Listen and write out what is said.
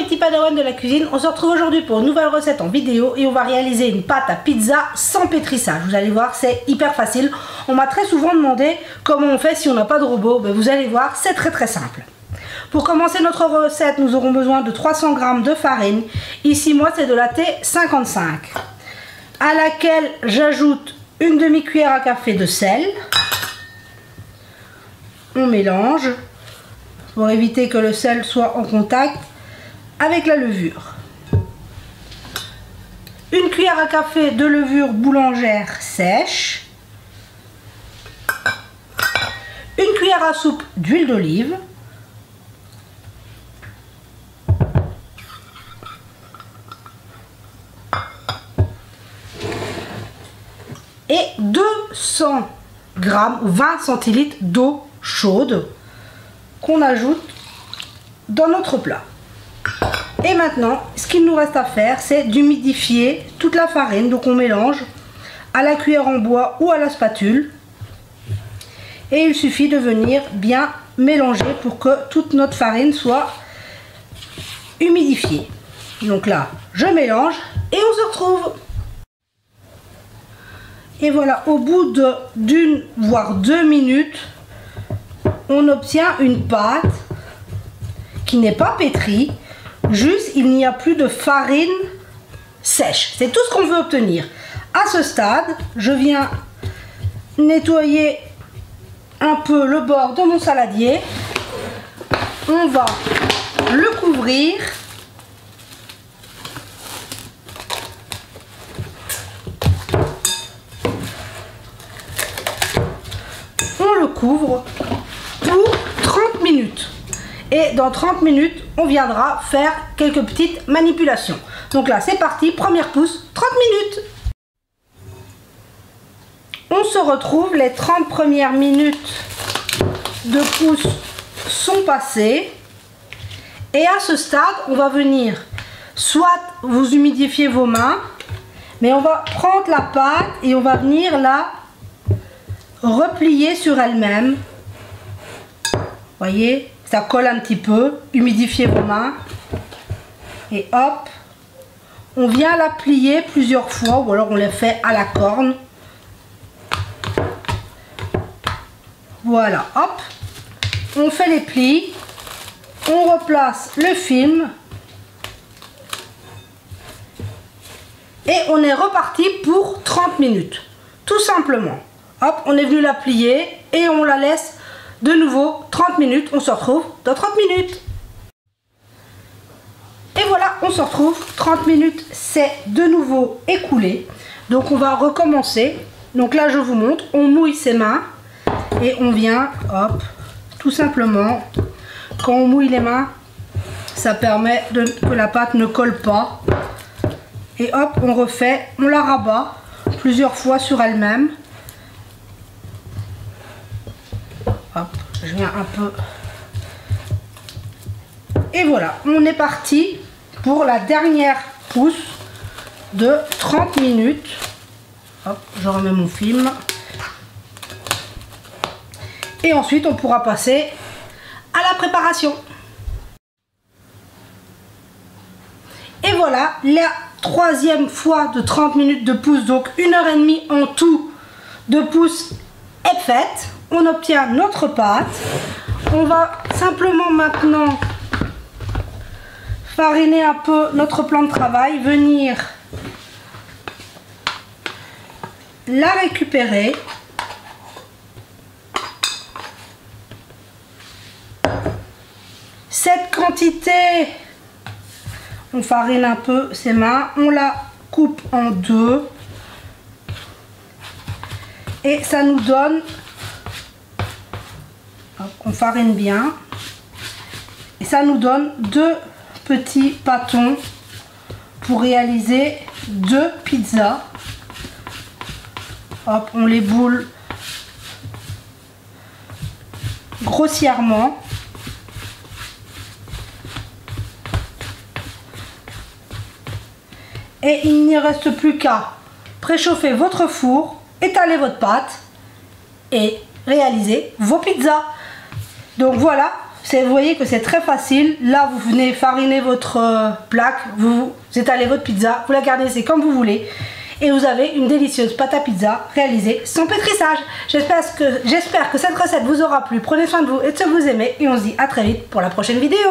petits padawans de la cuisine, on se retrouve aujourd'hui pour une nouvelle recette en vidéo et on va réaliser une pâte à pizza sans pétrissage. Vous allez voir, c'est hyper facile. On m'a très souvent demandé comment on fait si on n'a pas de robot. Ben, vous allez voir, c'est très simple. Pour commencer notre recette, nous aurons besoin de 300 g de farine. Ici, moi, c'est de la T55, à laquelle j'ajoute une demi-cuillère à café de sel. On mélange pour éviter que le sel soit en contact avec la levure. Une cuillère à café de levure boulangère sèche. Une cuillère à soupe d'huile d'olive. Et 200 g ou 20 centilitres d'eau chaude qu'on ajoute dans notre plat. Et maintenant, ce qu'il nous reste à faire, c'est d'humidifier toute la farine. Donc on mélange à la cuillère en bois ou à la spatule. Et il suffit de venir bien mélanger pour que toute notre farine soit humidifiée. Donc là, je mélange et on se retrouve. Et voilà, au bout d'une voire 2 minutes, on obtient une pâte qui n'est pas pétrie, juste il n'y a plus de farine sèche. C'est tout ce qu'on veut obtenir. À ce stade, je viens nettoyer un peu le bord de mon saladier. On va le couvrir. On le couvre pour 30 minutes. Et dans 30 minutes, on viendra faire quelques petites manipulations. Donc là, c'est parti, première pousse, 30 minutes. On se retrouve, les 30 premières minutes de pousse sont passées. Et à ce stade, on va venir, soit vous humidifiez vos mains, mais on va prendre la pâte et on va venir la replier sur elle-même. Voyez, ça colle un petit peu. Humidifiez vos mains. Et hop, on vient la plier plusieurs fois, ou alors on les fait à la corne. Voilà, hop, on fait les plis. On replace le film. Et on est reparti pour 30 minutes. Tout simplement. Hop, on est venu la plier et on la laisse de nouveau 30 minutes. On se retrouve dans 30 minutes. Et voilà, on se retrouve. 30 minutes, c'est de nouveau écoulé. Donc on va recommencer. Donc là, je vous montre. On mouille ses mains et on vient, hop, tout simplement. Quand on mouille les mains, ça permet que la pâte ne colle pas. Et hop, on refait. On la rabat plusieurs fois sur elle-même. Hop, je viens un peu. Et voilà, on est parti pour la dernière pousse de 30 minutes. Hop, je remets mon film. Et ensuite, on pourra passer à la préparation. Et voilà, la troisième fois de 30 minutes de pousse, donc 1h30 en tout de pousse est faite. On obtient notre pâte. On va simplement maintenant fariner un peu notre plan de travail, venir la récupérer. Cette quantité, on farine un peu ses mains, on la coupe en deux et ça nous donne, on farine bien et ça nous donne 2 petits pâtons pour réaliser 2 pizzas. Hop, on les boule grossièrement. Et il n'y reste plus qu'à préchauffer votre four, étaler votre pâte et réaliser vos pizzas. Donc voilà, Vous voyez que c'est très facile. Là, vous venez fariner votre plaque, vous étalez votre pizza, vous la garnissez comme vous voulez. Et vous avez une délicieuse pâte à pizza réalisée sans pétrissage. J'espère que cette recette vous aura plu. Prenez soin de vous et de ce que vous aimez. Et on se dit à très vite pour la prochaine vidéo.